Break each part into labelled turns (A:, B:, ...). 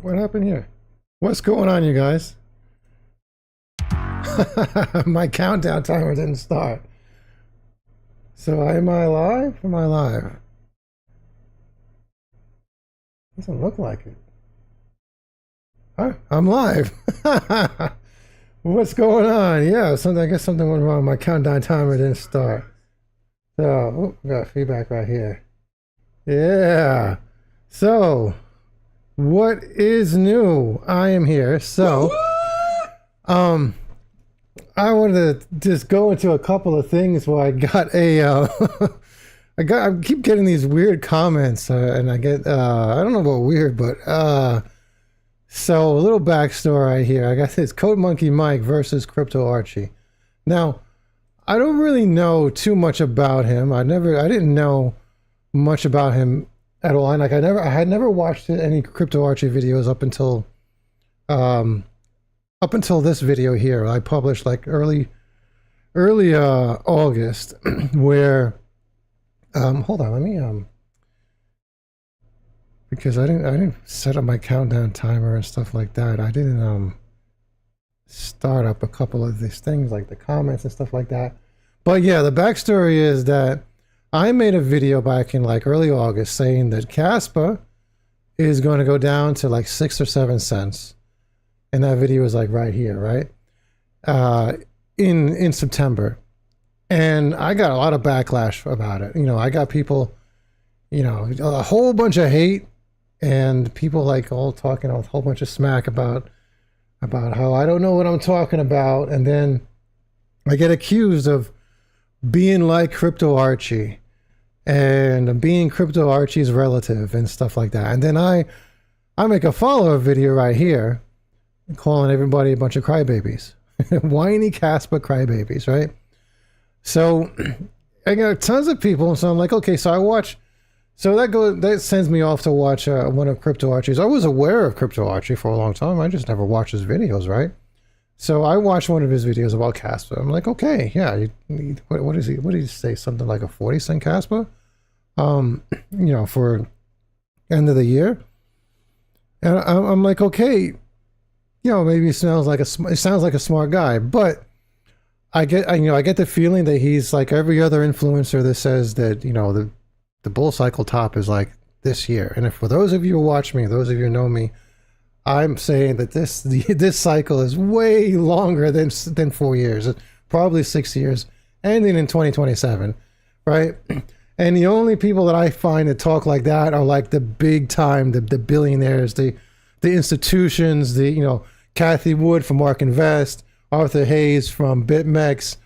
A: What happened here? What's going on, you guys? My countdown timer didn't start. So am I live? Am I live? Doesn't look like it. Huh? I'm live. What's going on? Yeah, I guess something went wrong. My countdown timer didn't start. So, oh, we got feedback right here. Yeah. So, what is new? I am here. So, I wanted to just go into a couple of things where I got a, I keep getting these weird comments, and I get, I don't know about weird, but, so a little backstory right here. I got this CodeMonkey Mike versus Crypto Archie. Now, I don't really know too much about him. I didn't know much about him at all. And like, I had never watched any Crypto Archie videos up until this video here. I published like early August, where, hold on, let me, because I didn't set up my countdown timer and stuff like that. I didn't start up a couple of these things like the comments and stuff like that. But yeah, the backstory is that I made a video back in like early August saying that Caspa is going to go down to like 6 or 7 cents, and that video is like right here, right, in September. And I got a lot of backlash about it. You know, I got people, you know, a whole bunch of hate, and people like all talking a whole bunch of smack about how I don't know what I'm talking about. And then I get accused of being like Crypto Archie and being Crypto Archie's relative and stuff like that. And then I make a follow-up video right here calling everybody a bunch of crybabies. Whiny Caspa crybabies, right? So I got tons of people, so I'm like, okay, so I watch. So that sends me off to watch one of Crypto Archie's. I was aware of Crypto Archie for a long time. I just never watched his videos, right? So I watched one of his videos about Caspa. I'm like, okay, yeah. What is he? What did he say? Something like a 40-cent Caspa, you know, for end of the year. And I'm like, okay, you know, maybe it sounds like a smart guy, but I get the feeling that he's like every other influencer that says that, you know, the bull cycle top is like this year. And if for those of you who watch me, those of you who know me, I'm saying that this cycle is way longer than 4 years, probably 6 years, ending in 2027, right? And the only people that I find that talk like that are like the big time, the billionaires, the institutions, you know, Kathy Wood from Ark Invest, Arthur Hayes from BitMEX,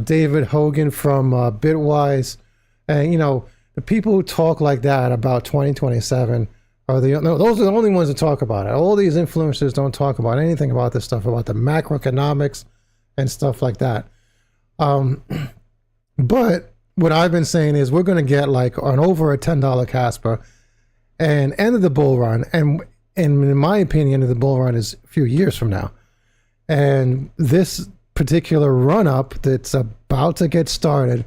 A: David Hogan from Bitwise, and you know, the people who talk like that about 2027 are those are the only ones that talk about it. All these influencers don't talk about anything about this stuff, about the macroeconomics and stuff like that. But what I've been saying is we're going to get like an over a $10 Caspa and end of the bull run. And in my opinion, end of the bull run is a few years from now. And this particular run up that's about to get started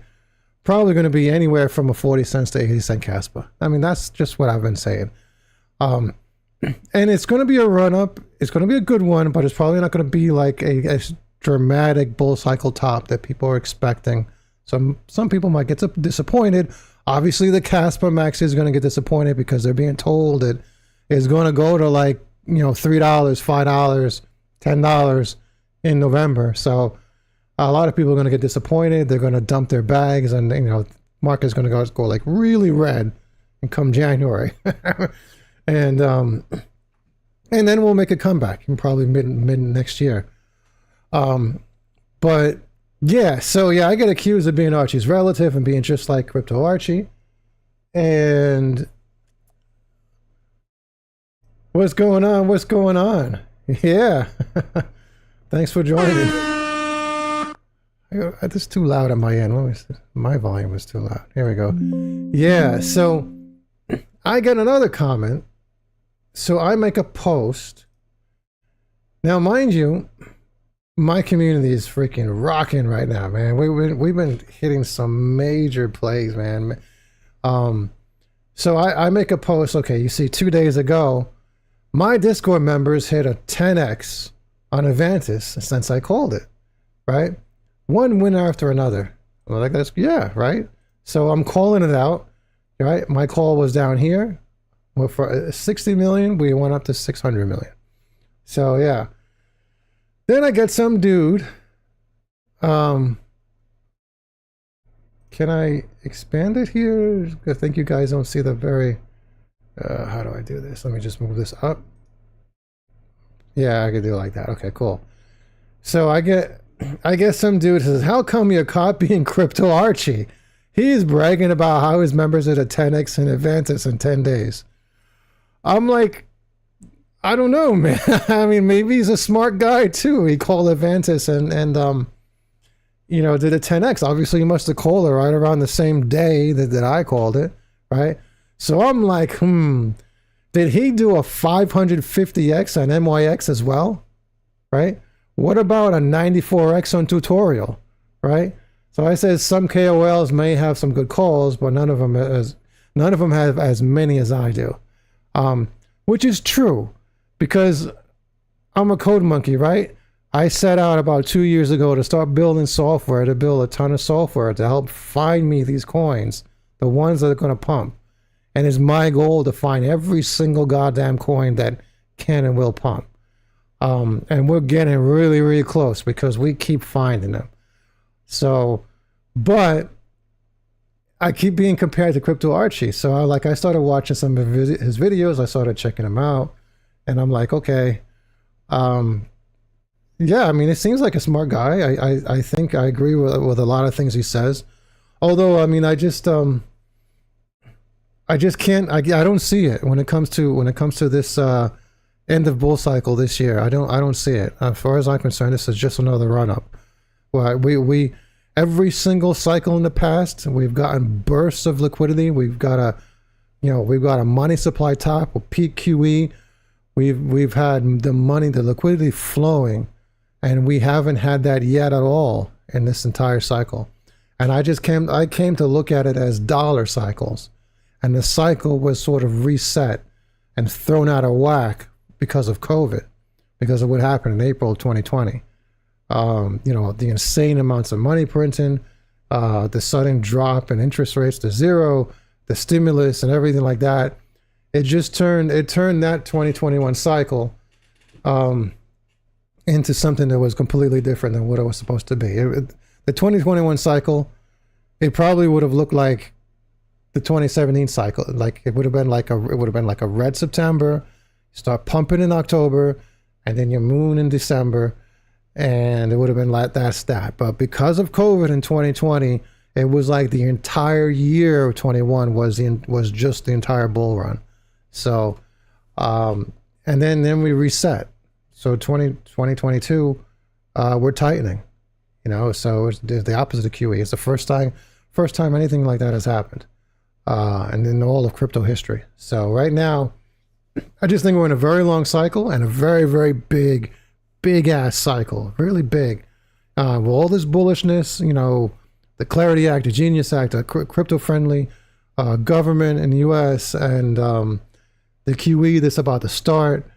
A: probably going to be anywhere from a 40 cents to 80 cent Caspa. I mean, that's just what I've been saying. And it's going to be a run up. It's going to be a good one, but it's probably not going to be like a dramatic bull cycle top that people are expecting. Some people might get disappointed. Obviously, the Caspa Max is going to get disappointed because they're being told that it's going to go to like, you know, $3, $5, $10 in November. So a lot of people are going to get disappointed. They're going to dump their bags, and you know, market's going to go like really red and come January. And then we'll make a comeback in probably mid next year. But yeah, so yeah, I get accused of being Archie's relative and being just like Crypto Archie. And what's going on? What's going on? Yeah. Thanks for joining. This is too loud on my end. My volume was too loud. Here we go. Yeah, so I get another comment. So I make a post. Now, mind you, my community is freaking rocking right now, man. We've been hitting some major plays, man. So I make a post. Okay, you see, 2 days ago, My Discord members hit a 10x on Avantis since I called it, right? One winner after another. Well, like that's, yeah, right? So I'm calling it out, right? My call was down here. Well, for 60 million, we went up to 600 million. So yeah. Then I get some dude. Can I expand it here? I think you guys don't see the very... how do I do this? Let me just move this up. Yeah, I can do it like that. Okay, cool. So I get some dude says, how come you're copying Crypto Archie? He's bragging about how his members are at 10x in Avantis in 10 days. I'm like, I don't know, man. I mean, maybe he's a smart guy too. He called Avantis and you know, did a 10x. Obviously, he must have called it right around the same day that I called it, right? So I'm like, did he do a 550x on MYX as well, right? What about a 94x on tutorial, right? So I said some KOLs may have some good calls, but none of them have as many as I do, which is true because I'm a CodeMonkey, right? I set out about 2 years ago to start building software, to build a ton of software to help find me these coins, the ones that are going to pump. And it's my goal to find every single goddamn coin that can and will pump. And we're getting really, really close because we keep finding them. So, but I keep being compared to Crypto Archie. So I started watching some of his videos. I started checking them out. And I'm like, okay. Yeah, I mean, it seems like a smart guy. I think I agree with a lot of things he says. Although, I mean, I just can't. I don't see it when it comes to this end of bull cycle this year. I don't see it. As far as I'm concerned, this is just another run up. Well, we every single cycle in the past, we've gotten bursts of liquidity. We've got a money supply top with peak QE. We've had the liquidity flowing, and we haven't had that yet at all in this entire cycle. And I came to look at it as dollar cycles. And the cycle was sort of reset and thrown out of whack because of COVID, because of what happened in April of 2020. You know, the insane amounts of money printing, the sudden drop in interest rates to zero, the stimulus and everything like that. It turned that 2021 cycle into something that was completely different than what it was supposed to be. The 2021 cycle, it probably would have looked like the 2017 cycle. Like it would have been like a red September, start pumping in October, and then your moon in December, and it would have been like that stat. But because of COVID in 2020, it was like the entire year of 21 was just the entire bull run. So, and then we reset. So 2022, we're tightening, you know, so it's the opposite of QE. It's the first time anything like that has happened. And in all of crypto history. So right now, I just think we're in a very long cycle and a very, very big ass cycle, really big. With all this bullishness, you know, the Clarity Act, the Genius Act, a crypto-friendly government in the US, and the QE that's about to start.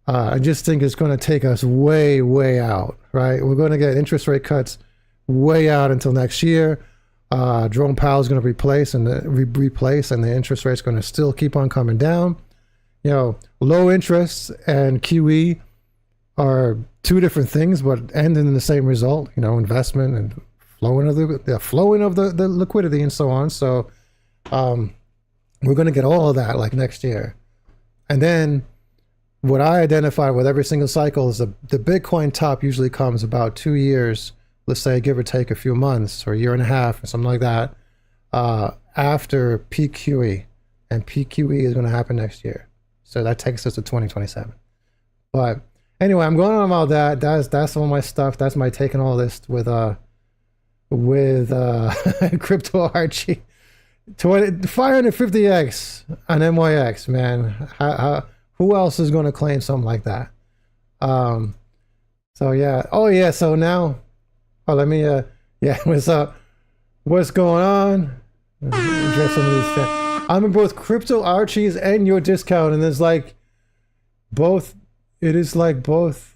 A: I just think it's going to take us way, way out, right? We're going to get interest rate cuts way out until next year. Jerome Powell is going to replace and the interest rate's going to still keep on coming down. You know, low interest and QE are two different things, but end in the same result. You know, investment and flowing of the liquidity and so on. So we're going to get all of that like next year. And then what I identify with every single cycle is the Bitcoin top usually comes about 2 years, let's say give or take a few months or a year and a half or something like that, after peak QE. And peak QE is going to happen next year. So that takes us to 2027. But anyway, I'm going on about that. That's all my stuff. That's my take on all this with Crypto Archie. 550x on MYX, man. Who else is going to claim something like that? So yeah. Oh yeah. So now, let me. Yeah. What's up? What's going on? Address some of these things. I'm in both Crypto Archies and your discount, and there's like both. It is like both,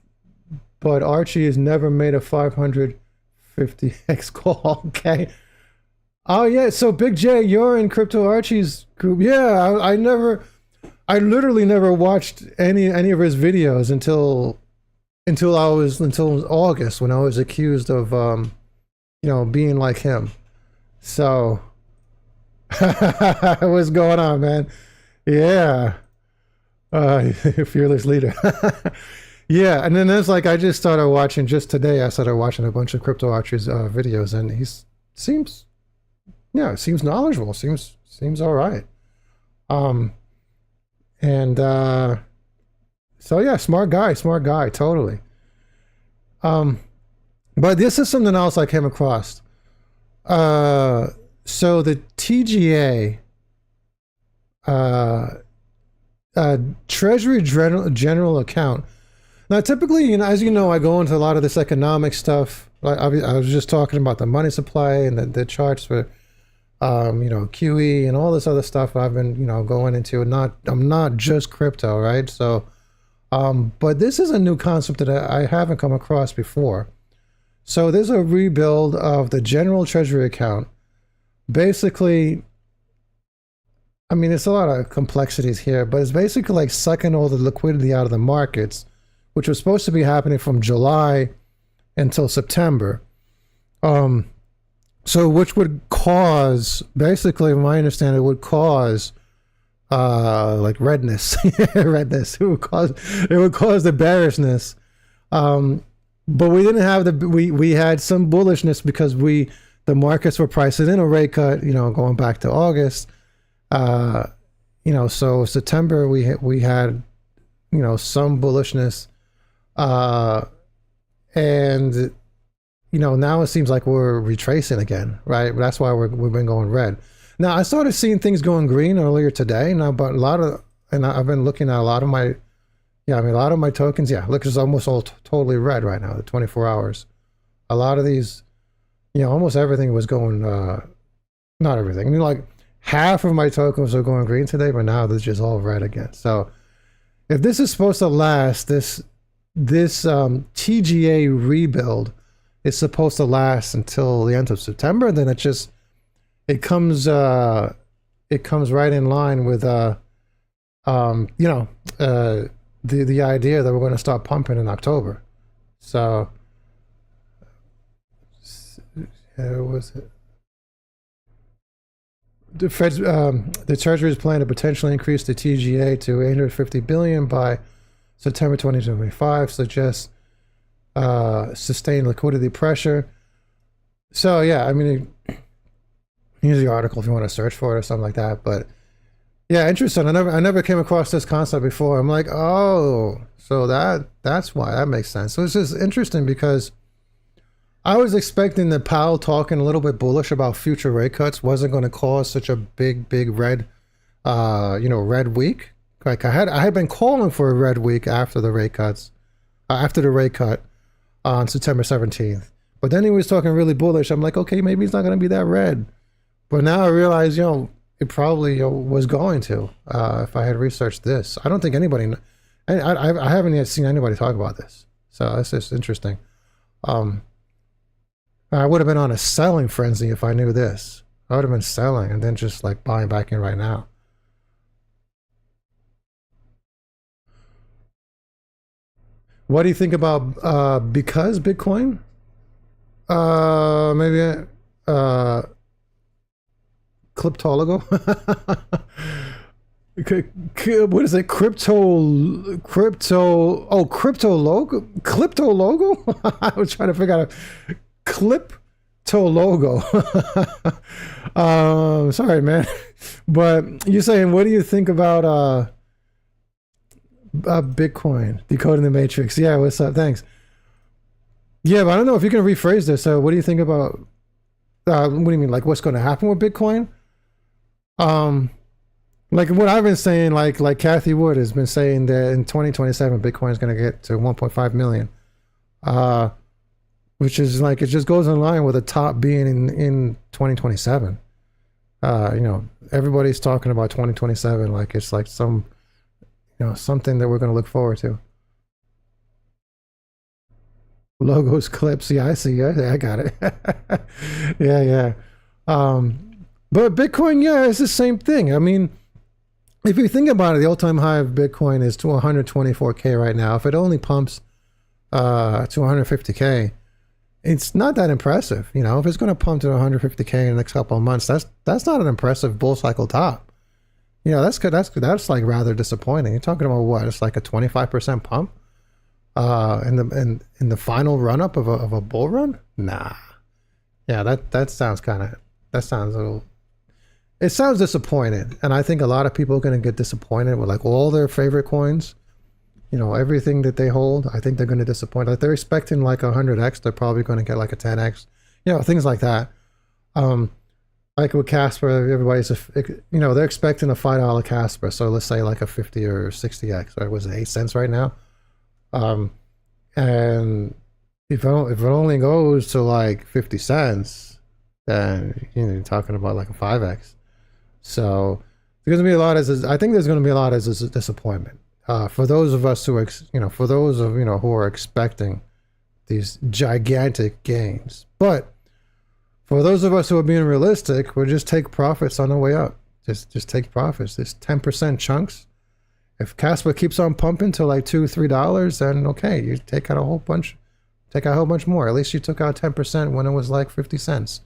A: but Archie has never made a 550x call. Okay. Oh yeah. So Big J, you're in Crypto Archie's group. Yeah. I literally never watched any of his videos until August, when I was accused of being like him. So what's going on, man? Yeah. Fearless leader. Yeah, and then there's like, I just started watching, just today I started watching a bunch of Crypto Archie's videos, and seems knowledgeable, seems all right. And so yeah, smart guy, totally. But this is something else I came across. So the TGA, Treasury General Account. Now, typically, as you know, I go into a lot of this economic stuff. I was just talking about the money supply and the charts for, QE and all this other stuff I've been, going into. I'm not just crypto, right? So, but this is a new concept that I haven't come across before. So there's a rebuild of the General Treasury Account. Basically, I mean, there's a lot of complexities here, but it's basically like sucking all the liquidity out of the markets, which was supposed to be happening from July until September. So which would cause, basically, my understanding, it would cause like redness. Redness. It would cause the bearishness. But we didn't have we had some bullishness because the markets were pricing in a rate cut, going back to August. So September we had some bullishness, and now it seems like we're retracing again, right? That's why we've been going red. Now I started seeing things going green earlier today. Now, but I've been looking at a lot of my tokens. Yeah, look, it's almost all totally red right now. The 24 hours, a lot of these, almost everything was going. Not everything. I mean, like half of my tokens are going green today, but now they're just all red again. So if this is supposed to last, this TGA rebuild is supposed to last until the end of September. Then it comes right in line with the idea that we're going to start pumping in October. So was it? The Fed's, the Treasury's plan to potentially increase the TGA to $850 billion by September 2025 suggests sustained liquidity pressure. So yeah, I mean, here's the article if you want to search for it or something like that. But yeah, interesting. I never came across this concept before. I'm like, oh, so that's why. That makes sense. So it's just interesting because I was expecting that Powell talking a little bit bullish about future rate cuts wasn't going to cause such a big red, red week. Like I had been calling for a red week after the rate cuts, after the rate cut on September 17th. But then he was talking really bullish. I'm like, okay, maybe it's not going to be that red. But now I realize, it probably was going to, if I had researched this. I don't think anybody, I haven't yet seen anybody talk about this. So that's just interesting. I would have been on a selling frenzy if I knew this. I would have been selling and then just like buying back in right now. What do you think about because Bitcoin? Maybe Cliptologo? What is it? Crypto logo? I was trying to figure out Cliptologo. Sorry, man. But you're saying, what do you think about Bitcoin? Decoding the Matrix. Yeah, what's up? Thanks. Yeah, but I don't know if you can rephrase this. So what do you think about, what do you mean? Like what's going to happen with Bitcoin? Like what I've been saying, like Kathy Wood has been saying that in 2027, Bitcoin is going to get to 1.5 million. Which is like, it just goes in line with the top being in 2027. Everybody's talking about 2027 like it's like some, something that we're going to look forward to. Logos, clips. Yeah, I see. I got it. Yeah. But Bitcoin, yeah, it's the same thing. I mean, if you think about it, the all-time high of Bitcoin is to 124K right now. If it only pumps to 150K, it's not that impressive. If it's going to pump to 150K in the next couple of months, that's not an impressive bull cycle top. That's good. That's like rather disappointing. You're talking about what? It's like a 25% pump in the final run up of a bull run. Nah. Yeah, that sounds a little. It sounds disappointed, and I think a lot of people are going to get disappointed with like all their favorite coins. Everything that they hold. I think they're going to disappoint. Like they're expecting like 100x, they're probably going to get like a 10x. Things like that. Like with Casper, everybody's they're expecting a $5 Casper. So let's say like a 50 or 60x. Right? Was it 8 cents right now? And if it only goes to like 50 cents, then you're talking about like a 5x. So there's going to be a lot I think there's going to be a lot as a disappointment for those of us who who are expecting these gigantic gains. But for those of us who are being realistic, we'll just take profits on the way up. Just take profits. There's 10% chunks. If Casper keeps on pumping to like $2-3, then okay, you take out a whole bunch more. At least you took out 10% when it was like 50 cents.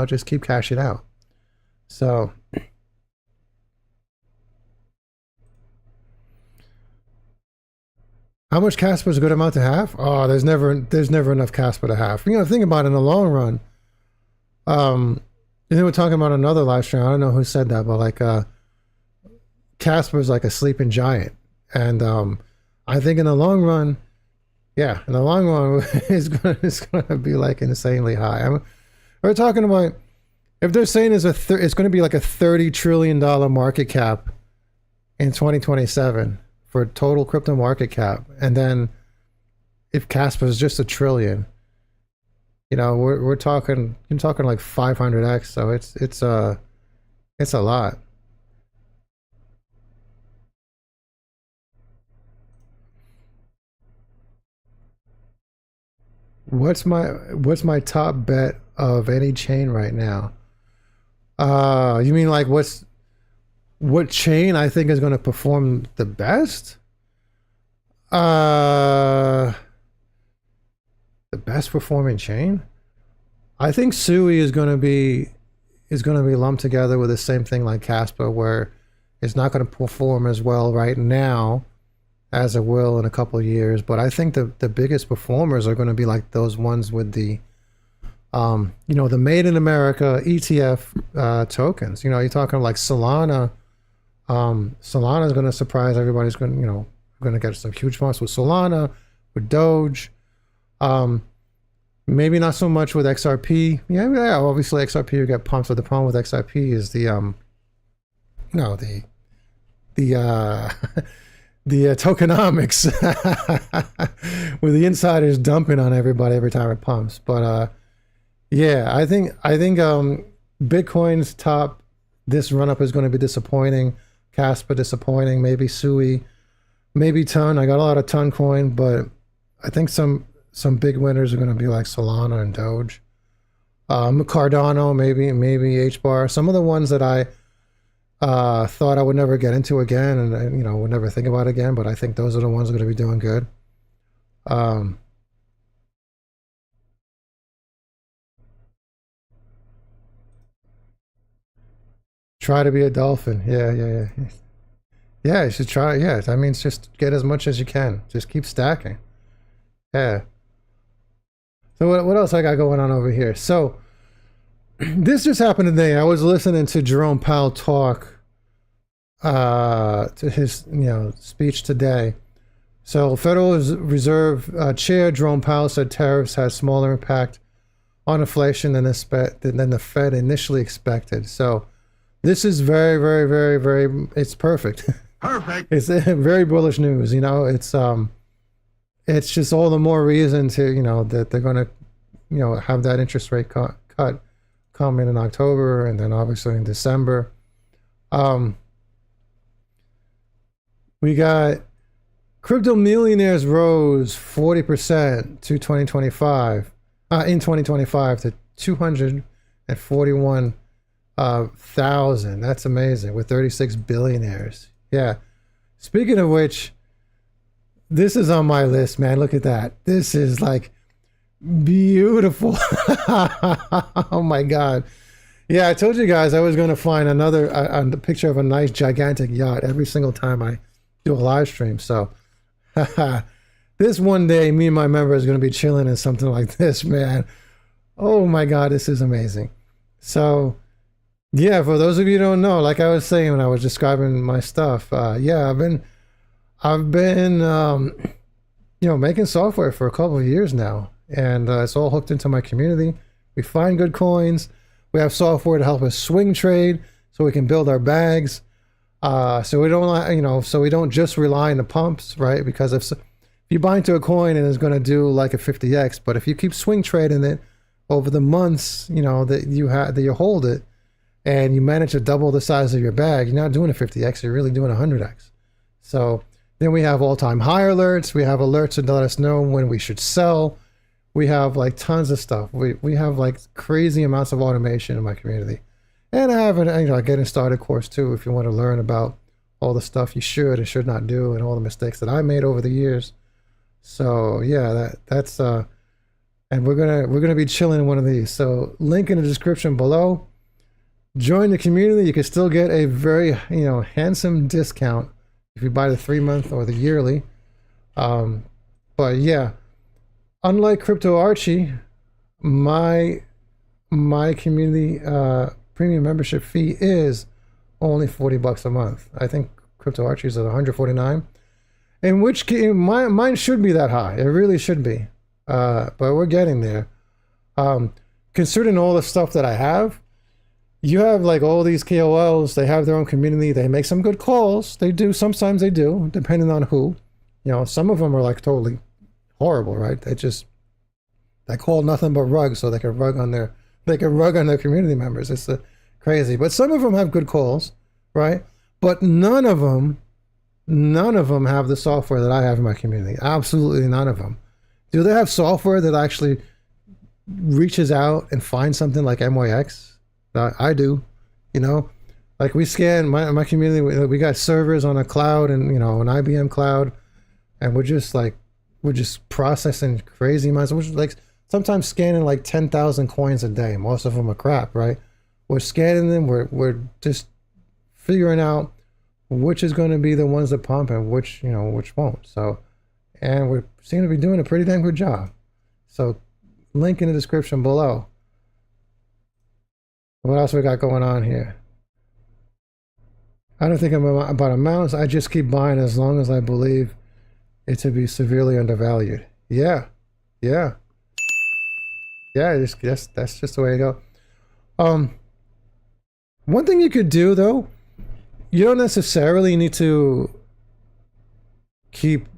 A: Just keep cashing out. So how much Casper is a good amount to have? Oh, there's never enough Casper to have. Think about it in the long run. And then we're talking about another live stream. I don't know who said that, but like Casper is like a sleeping giant, and I think in the long run, it's gonna be like insanely high. We're talking about, if they're saying it's going to be like a $30 trillion market cap in 2027 for total crypto market cap, and then if Casper is just $1 trillion, we're talking like 500x. So it's a lot. What's my top bet of any chain right now? You mean like what chain I think is going to perform the best? The best performing chain? I think Sui is going to be lumped together with the same thing like Casper, where it's not going to perform as well right now as it will in a couple of years. But I think the biggest performers are going to be like those ones with the the Made in America ETF tokens. You're talking like Solana. Solana is going to surprise everybody's going to get some huge bumps with Solana, with Doge. Maybe not so much with XRP. Yeah, obviously XRP you get pumps, but the problem with XRP is the tokenomics with the insiders dumping on everybody every time it pumps. But yeah, I think Bitcoin's top this run up is going to be disappointing. Casper disappointing. Maybe Sui, maybe Ton. I got a lot of Ton coin, but I think some big winners are going to be like Solana and Doge. Cardano, maybe HBAR. Some of the ones that I thought I would never get into again, and would never think about again, but I think those are the ones that are going to be doing good. Try to be a dolphin. Yeah. Yeah, you should try. Yeah, that means just get as much as you can. Just keep stacking. Yeah. So what else I got going on over here? So this just happened today. I was listening to Jerome Powell talk to his speech today. So Federal Reserve Chair Jerome Powell said tariffs had smaller impact on inflation than the Fed initially expected. So this is very, very, very, very, it's perfect. Perfect. It's very bullish news. It's just all the more reason to, that they're going to, have that interest rate cut come in October, and then obviously in December. We got crypto millionaires rose 40% to 2025 in 2025 to 241,000. That's amazing, with 36 billionaires. Yeah. Speaking of which, this is on my list, man. Look at that. This is like beautiful. Oh my God. Yeah, I told you guys I was going to find another a picture of a nice gigantic yacht every single time I do a live stream. So this one day, me and my member is going to be chilling in something like this, man. Oh my God, this is amazing. So yeah, for those of you who don't know, like I was saying when I was describing my stuff, yeah, I've been you know, making software for a couple of years now, and it's all hooked into my community. We find good coins. We have software to help us swing trade, so we can build our bags. So we don't, you know, so we don't just rely on the pumps, right? Because if you buy into a coin and it's going to do like a 50x, but if you keep swing trading it over the months, you know, that you hold it, and you manage to double the size of your bag, you're not doing a 50x, you're really doing a 100x. So then we have all-time high alerts. We have alerts to let us know when we should sell. We have like tons of stuff. We have like crazy amounts of automation in my community. And I have a, you know, a getting started course too, if you want to learn about all the stuff you should and should not do and all the mistakes that I made over the years. So yeah, that's and we're gonna be chilling in one of these. So link in the description below. Join the community. You can still get a very, you know, handsome discount if you buy the 3-month or the yearly. But yeah, unlike Crypto Archie, my community premium membership fee is only $40 a month. I think Crypto Archie is at $149, in which mine should be that high. It really should be, but we're getting there. Considering all the stuff that I have, you have like all these KOLs. They have their own community. They make some good calls. They do. Sometimes they do, depending on who. You know, some of them are like totally horrible, right? They call nothing but rug, so they can rug on their community members. It's crazy. But some of them have good calls, right? But none of them have the software that I have in my community. Absolutely none of them. Do they have software that actually reaches out and finds something like MYX? I do. You know, like we scan my community. We got servers on a cloud, and you know, an IBM cloud, and we're just processing crazy amounts. We're like sometimes scanning like 10,000 coins a day. Most of them are crap, right? We're scanning them. We're just figuring out which is going to be the ones that pump and which, you know, which won't. So, and we seem to be doing a pretty damn good job. So, link in the description below. What else we got going on here? I don't think I'm about amounts. I just keep buying as long as I believe it to be severely undervalued. Yeah. That's just the way to go. One thing you could do though, you don't necessarily need to keep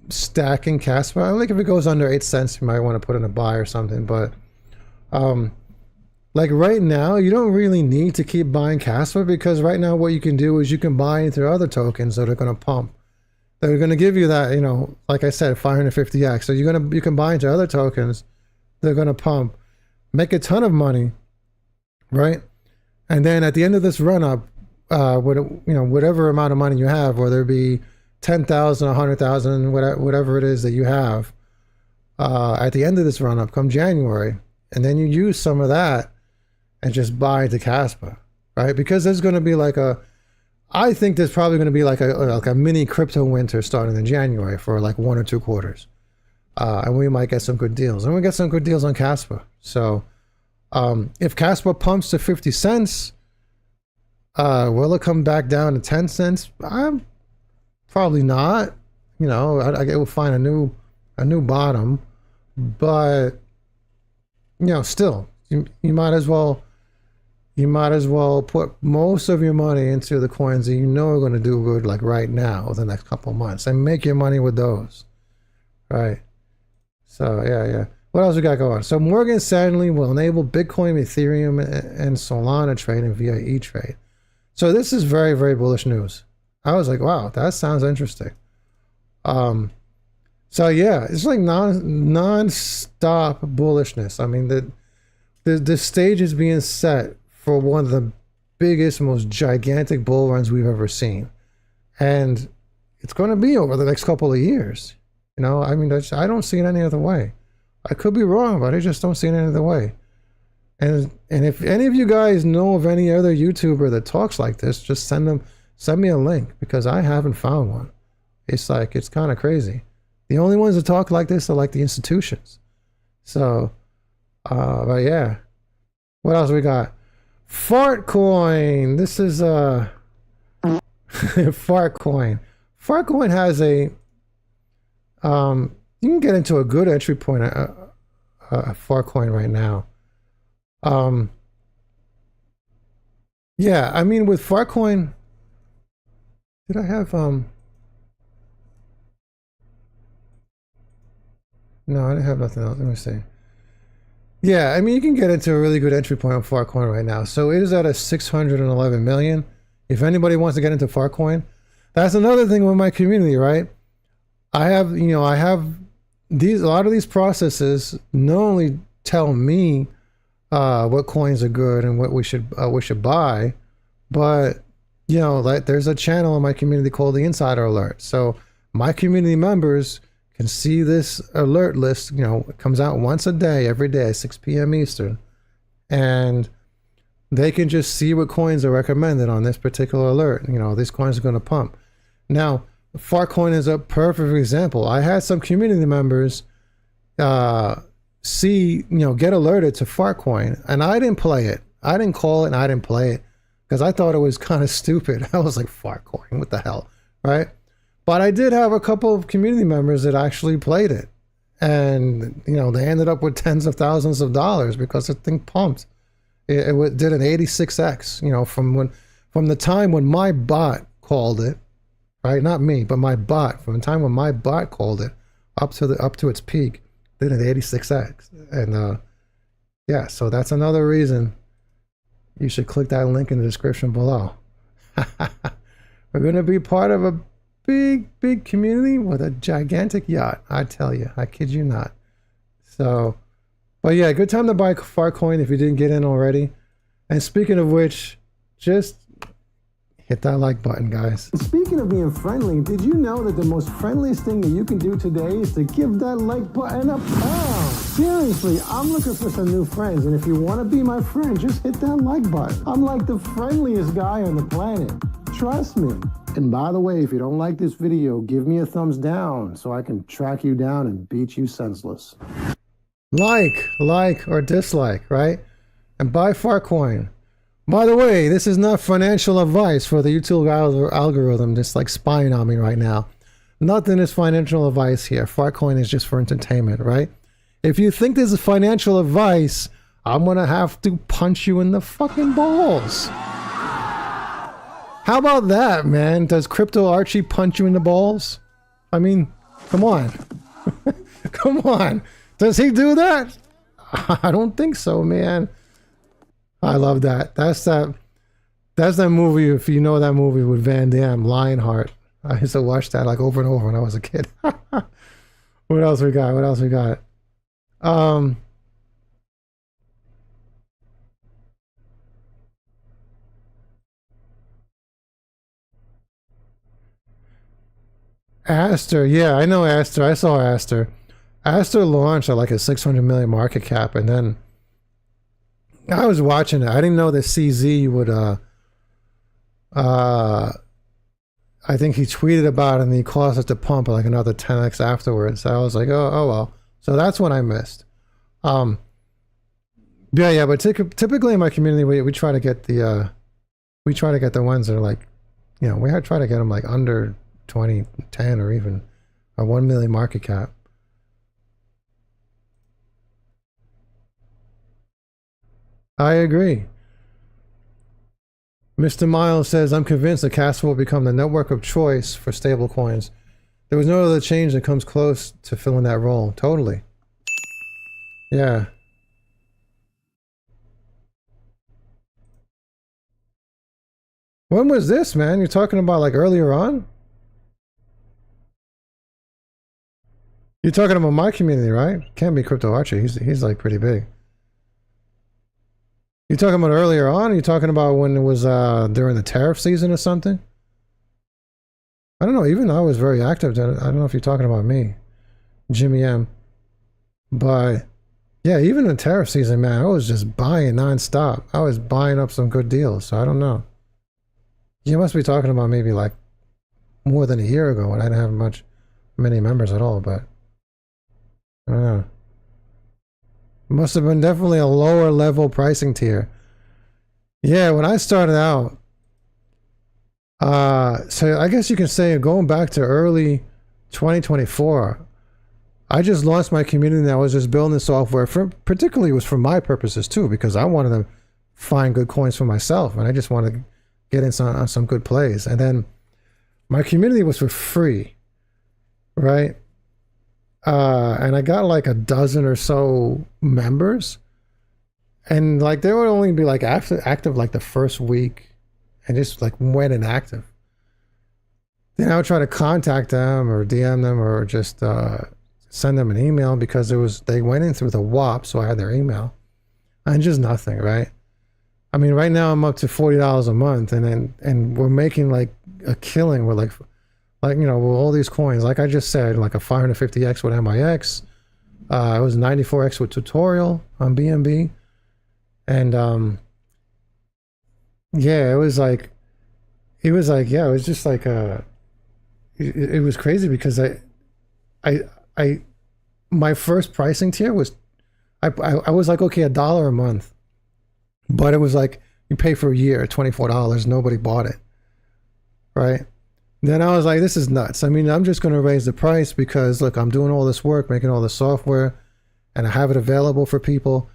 A: stacking Casper. I think if it goes under 8 cents, you might want to put in a buy or something. But like right now, you don't really need to keep buying Casper, because right now what you can do is you can buy into other tokens that are going to pump. They're going to give you that, you know, like I said, 550x. So you can buy into other tokens. They're going to pump, make a ton of money, right? And then at the end of this run up, whatever amount of money you have, whether it be 10,000, 100,000, whatever it is that you have, at the end of this run up, come January, and then you use some of that and just buy into Casper, right? Because there's going to be like I think there's probably going to be like a mini crypto winter starting in January for like 1 or 2 quarters. And we might get some good deals. And we get some good deals on Casper. So if Casper pumps to 50 cents, will it come back down to 10 cents? I'm probably not. You know, I will find a new bottom. But, you know, still, you might as well put most of your money into the coins that you know are going to do good, like right now, the next couple of months, and make your money with those, right? So yeah. What else we got going on? So Morgan Stanley will enable Bitcoin, Ethereum, and Solana trading via E-Trade. So this is very, very bullish news. I was like, wow, that sounds interesting. So yeah, it's like non-stop bullishness. I mean, the stage is being set for one of the biggest, most gigantic bull runs we've ever seen. And it's going to be over the next couple of years. You know, I mean, I don't see it any other way. I could be wrong, but I just don't see it any other way. And if any of you guys know of any other YouTuber that talks like this, just send me a link, because I haven't found one. It's like, it's kind of crazy. The only ones that talk like this are like the institutions. So, but yeah. What else we got? Fartcoin. This is Fartcoin. Fartcoin has a you can get into a good entry point at Fartcoin right now. Yeah, I mean, with Fartcoin, did I have no, I didn't have nothing else. Let me see. Yeah, I mean, you can get into a really good entry point on Fartcoin right now. So it is at a 611 million. If anybody wants to get into Fartcoin, that's another thing with my community, right? I have, you know, I have a lot of these processes not only tell me what coins are good and what we should buy, but you know, like, there's a channel in my community called the Insider Alert. So my community members can see this alert list. You know, it comes out once a day, every day, 6 p.m. Eastern, and they can just see what coins are recommended on this particular alert. You know, these coins are going to pump. Now, Fartcoin is a perfect example. I had some community members see, you know, get alerted to Fartcoin, and I didn't play it. I didn't call it, and I didn't play it because I thought it was kind of stupid. I was like, Fartcoin, what the hell, right? But I did have a couple of community members that actually played it, and you know, they ended up with tens of thousands of dollars because the thing pumped. It did an 86x, you know, from the time when my bot called it, right? Not me, but my bot. From the time when my bot called it up to its peak, did an 86x. And yeah, so that's another reason you should click that link in the description below. We're going to be part of a big community with a gigantic yacht. I tell you, I kid you not. So, but yeah, good time to buy Fartcoin if you didn't get in already. And speaking of which, just hit that like button, guys. Speaking of being friendly, did you know that the most friendliest thing that you can do today is to give that like button a pound? Seriously, I'm looking for some new friends, and if you want to be my friend, just hit that like button. I'm like the friendliest guy on the planet. Trust me. And by the way, if you don't like this video, give me a thumbs down so I can track you down and beat you senseless. Like, or dislike, right? And buy Fartcoin. By the way, this is not financial advice for the YouTube algorithm that's like spying on me right now. Nothing is financial advice here. Fartcoin is just for entertainment, right? If you think this is financial advice, I'm gonna have to punch you in the fucking balls. How about that, man? Does Crypto Archie punch you in the balls? I mean, come on. Come on. Does he do that? I don't think so, man. I love that. That's that movie, if you know that movie with Van Damme, Lionheart. I used to watch that like over and over when I was a kid. What else we got? What else we got? Aster, yeah, I know Aster. I saw Aster. Aster launched at like a 600 million market cap, and then I was watching it. I didn't know that CZ would I think he tweeted about it and he caused it to pump like another 10x afterwards. So I was like, oh well. So that's what I missed. Yeah, but typically in my community we try to get the ones that are like, you know, we try to get them like under 20, 10, or even a 1 million market cap. I agree. Mr. Miles says, I'm convinced that Castle will become the network of choice for stablecoins. There was no other change that comes close to filling that role. Totally. Yeah. When was this, man? You're talking about like earlier on? You're talking about my community, right? Can't be Crypto Archie. He's like pretty big. You talking about earlier on? Or you talking about when it was during the tariff season or something? I don't know. Even I was very active then. I don't know if you're talking about me, Jimmy M. But yeah, even in tariff season, man, I was just buying nonstop. I was buying up some good deals. So I don't know. You must be talking about maybe like more than a year ago when I didn't have many members at all. But I don't know. Must have been definitely a lower level pricing tier. Yeah, when I started out, so I guess you can say going back to early 2024, I just launched my community and I was just building software particularly it was for my purposes too, because I wanted to find good coins for myself and I just wanted to get in on some good plays. And then my community was for free, right? And I got like a dozen or so members, and like they would only be like active like the first week and just like went inactive. Then I would try to contact them or DM them or just send them an email because they went in through the WAP, so I had their email, and just nothing, right? I mean, right now I'm up to $40 a month, and we're making like a killing. We're like you know, with all these coins, like I just said, like a 550x with MIX, it was 94x with tutorial on BNB, and yeah, it was just like it was crazy because my first pricing tier was I was like, okay, $1 a month, but it was like you pay for a year, $24, nobody bought it, right? Then I was like, this is nuts. I mean, I'm just going to raise the price because, look, I'm doing all this work, making all this software, and I have it available for people.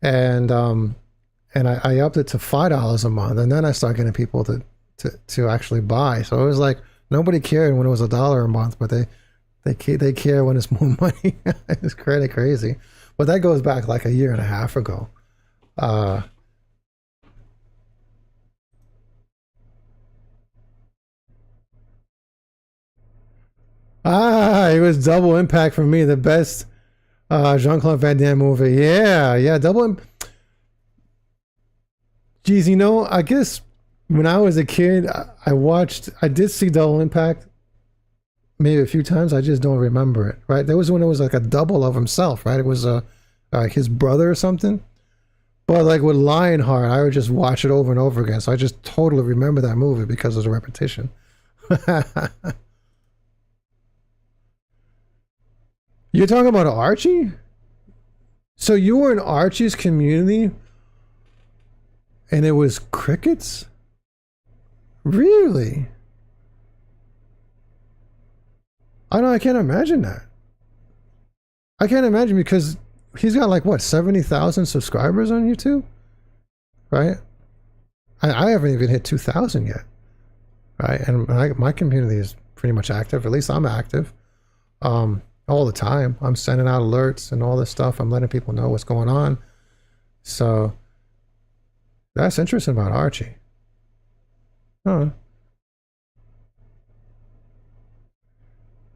A: And I upped it to $5 a month, and then I started getting people to actually buy. So it was like nobody cared when it was $1 a month, but they care when it's more money. It's kind of crazy. But that goes back like a year and a half ago. It was Double Impact for me, the best Jean-Claude Van Damme movie. Yeah, Geez, you know, I guess when I was a kid, I did see Double Impact maybe a few times. I just don't remember it, right? That was when it was like a double of himself, right? It was his brother or something. But like with Lionheart, I would just watch it over and over again. So I just totally remember that movie because of the repetition. You're talking about Archie? So you were in Archie's community and it was crickets? Really? I can't imagine that. I can't imagine because he's got like what, 70,000 subscribers on YouTube? Right? I haven't even hit 2,000 yet. Right? And my community is pretty much active. At least I'm active. All the time. I'm sending out alerts and all this stuff. I'm letting people know what's going on. So that's interesting about Archie. Huh.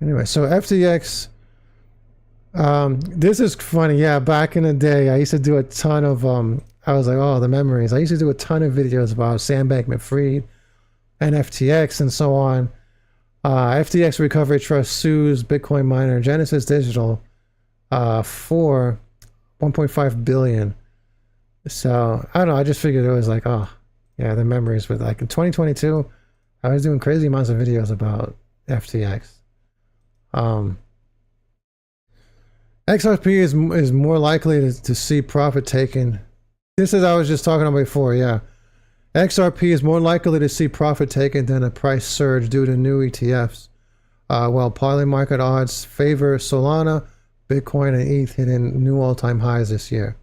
A: Anyway, so FTX, this is funny. Yeah, back in the day, I used to do a ton of, I was like, oh, the memories. I used to do a ton of videos about Sam Bankman-Fried and FTX and so on. FTX Recovery Trust sues Bitcoin miner Genesis Digital for $1.5 billion. So I don't know. I just figured it was like, oh, yeah, the memories. With like in 2022, I was doing crazy amounts of videos about FTX. XRP is more likely to see profit taken. This is I was just talking about before. Yeah. XRP is more likely to see profit taken than a price surge due to new ETFs. While parallel market odds favor Solana, Bitcoin, and ETH hitting new all-time highs this year.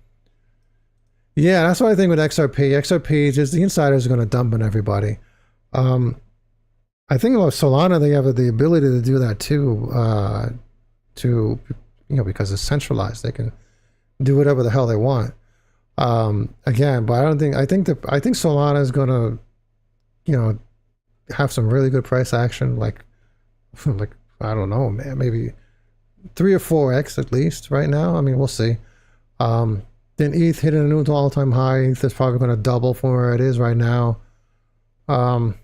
A: Yeah, that's what I think with XRP. XRP, just the insiders are going to dump on everybody. I think about Solana, they have the ability to do that too, because it's centralized. They can do whatever the hell they want. Again, but I think Solana is gonna you know, have some really good price action, like like I don't know, man, maybe 3 or 4x at least right now. I mean, we'll see. Then ETH hitting a new all-time high. ETH is probably going to double from where it is right now. Then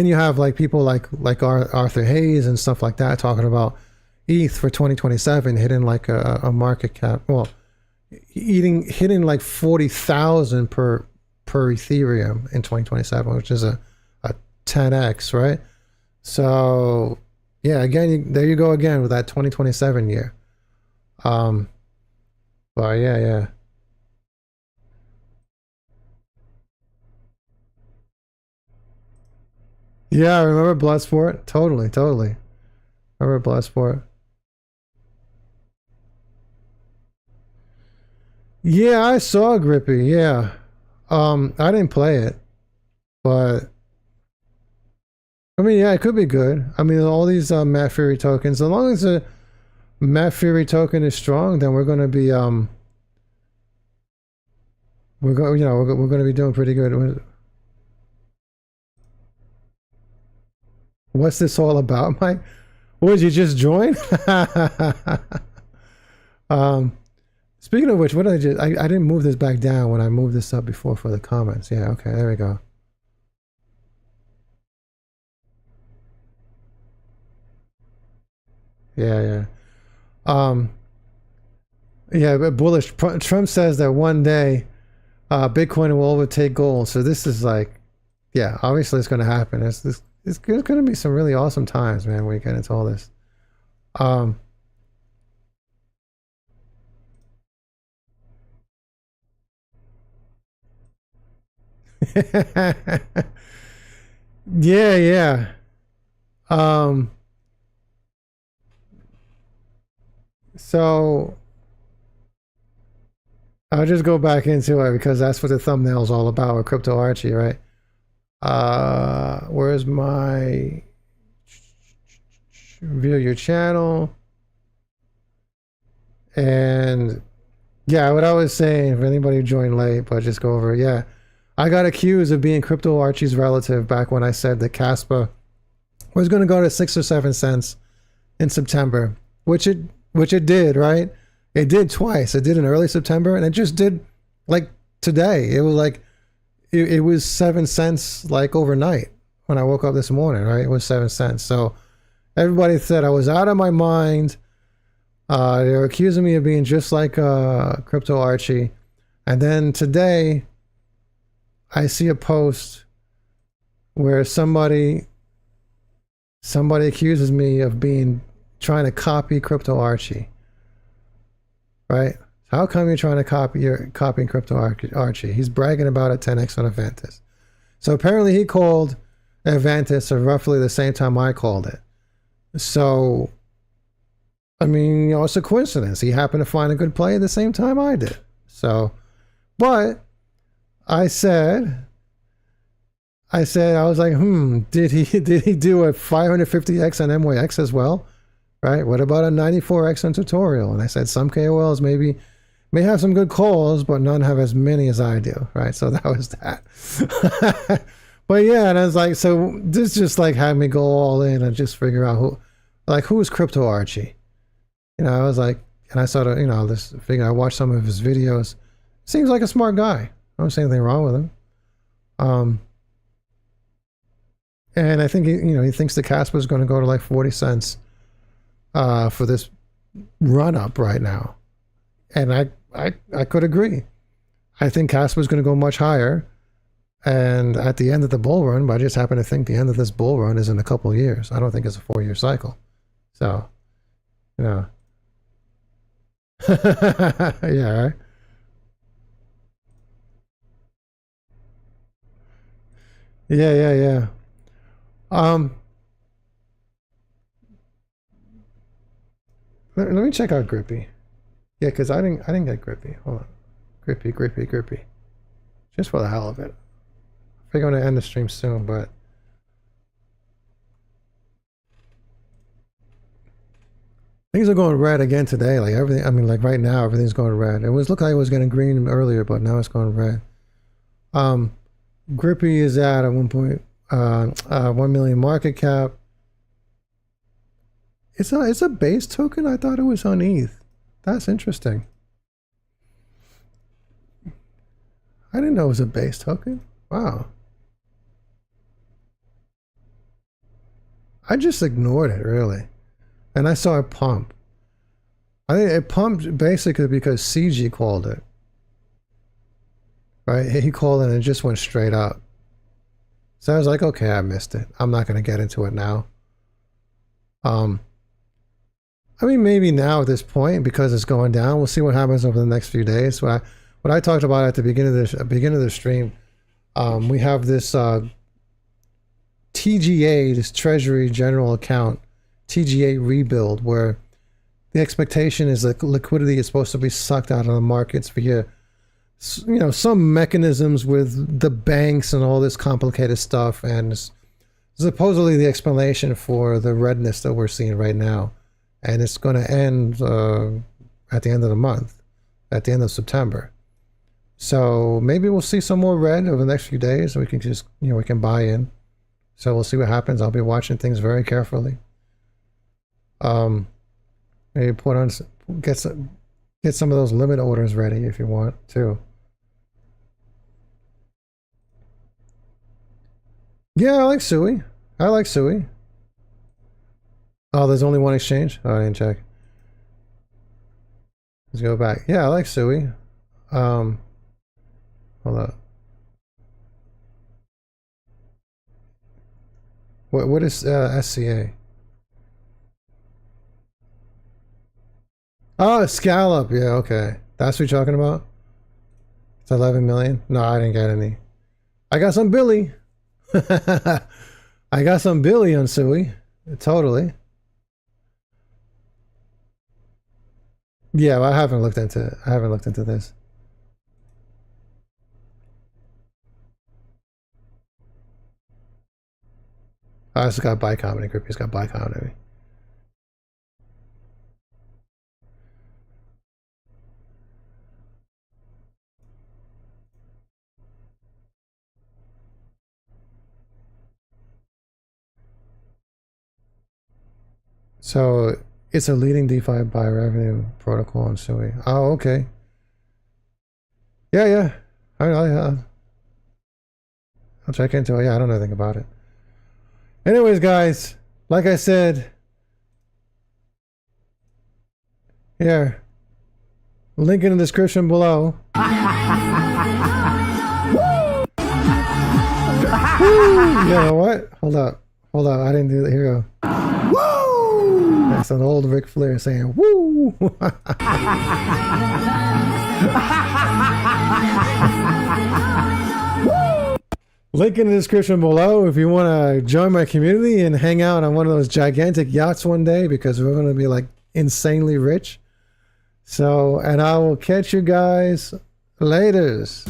A: you have like people like Arthur Hayes and stuff like that talking about ETH for 2027 hitting like a market cap. Well, hitting like 40,000 per Ethereum in 2027, which is a 10x, right? So yeah, again, there you go again with that 2027 year. But yeah. Yeah, I remember Bloodsport. Totally. I remember Bloodsport. Yeah, I saw Grippy, yeah. I didn't play it, but I mean, yeah, it could be good. I mean, all these Matt Fury tokens, as long as the Matt Fury token is strong, then we're gonna be we're gonna be doing pretty good. What's this all about, Mike? What, did you just join? Speaking of which, what did I just? I didn't move this back down when I moved this up before for the comments. Yeah, okay, there we go. Yeah. Yeah, but bullish. Trump says that one day Bitcoin will overtake gold. So this is like, yeah, obviously it's going to happen. It's going to be some really awesome times, man, when we get into all this. Yeah. So I'll just go back into it because that's what the thumbnail's all about with Crypto Archie, right? Where's my view your channel? And yeah, what I was saying for anybody who joined late, but just go over it. Yeah, I got accused of being Crypto Archie's relative back when I said that Caspa was going to go to 6 or 7 cents in September, which it did, right? It did twice. It did in early September, and it just did like today. It was like it was 7 cents like overnight when I woke up this morning, right? It was 7 cents. So everybody said I was out of my mind. They were accusing me of being just like Crypto Archie. And then today I see a post where somebody accuses me of trying to copy Crypto Archie. Right? How come you're trying to copying Crypto Archie? He's bragging about a 10x on Avantis. So apparently he called Avantis at roughly the same time I called it. So, I mean, it's a coincidence. He happened to find a good play at the same time I did. So, but I said, I was like, did he do a 550x on MYX as well? Right? What about a 94x on tutorial? And I said some KOLs may have some good calls, but none have as many as I do. Right? So that was that. But yeah, and I was like, so this just like had me go all in and just figure out who's Crypto Archie? I was like, and I sort of, I watched some of his videos. Seems like a smart guy. I don't see anything wrong with him. And I think he thinks the Caspa is going to go to like 40 cents for this run up right now. And I could agree. I think Caspa is going to go much higher. And at the end of the bull run, but I just happen to think the end of this bull run is in a couple of years. I don't think it's a 4-year cycle. So, yeah, right? Yeah. Let me check out Grippy. Yeah, because I didn't get Grippy. Hold on. Grippy. Just for the hell of it. I think I'm gonna end the stream soon, but things are going red again today. Like everything, I mean, like right now, everything's going red. It was looking like it was getting green earlier, but now it's going red. Grippy is at a 1 million market cap. It's a base token. I thought it was on ETH. That's interesting. I didn't know it was a base token. Wow. I just ignored it, really. And I saw it pump. I think it pumped basically because CG called it. Right? He called it and it just went straight up. So I was like, okay, I missed it. I'm not going to get into it now. I mean, maybe now at this point, because it's going down, we'll see what happens over the next few days. What I talked about at the beginning of the stream, we have this TGA, this Treasury General Account, TGA rebuild, where the expectation is that liquidity is supposed to be sucked out of the markets via, you know, some mechanisms with the banks and all this complicated stuff, and supposedly the explanation for the redness that we're seeing right now. And it's going to end at the end of the month, at the end of September. So maybe we'll see some more red over the next few days. We can just, you know, we can buy in. So we'll see what happens. I'll be watching things very carefully. Maybe put on, get some of those limit orders ready if you want to. Yeah, I like Sui. I like Sui. Oh, there's only one exchange? Oh, I didn't check. Let's go back. Yeah, I like Sui. Hold up. What is SCA? Oh, Scallop. Yeah, okay. That's what you're talking about? It's 11 million? No, I didn't get any. I got some Billy. I got some Billy on Sui. Totally. Yeah, well, I haven't looked into it. I haven't looked into this. I just got buy comedy. Grippy's got buy comedy. So it's a leading DeFi by revenue protocol on Sui. Oh, okay. Yeah. I'll check into it. Yeah, I don't know anything about it. Anyways, guys, like I said, here, link in the description below. You know what? Hold up. I didn't do that. Here we go. Woo! That's an old Ric Flair saying, woo! Link in the description below if you want to join my community and hang out on one of those gigantic yachts one day, because we're going to be like insanely rich. So, and I will catch you guys laters.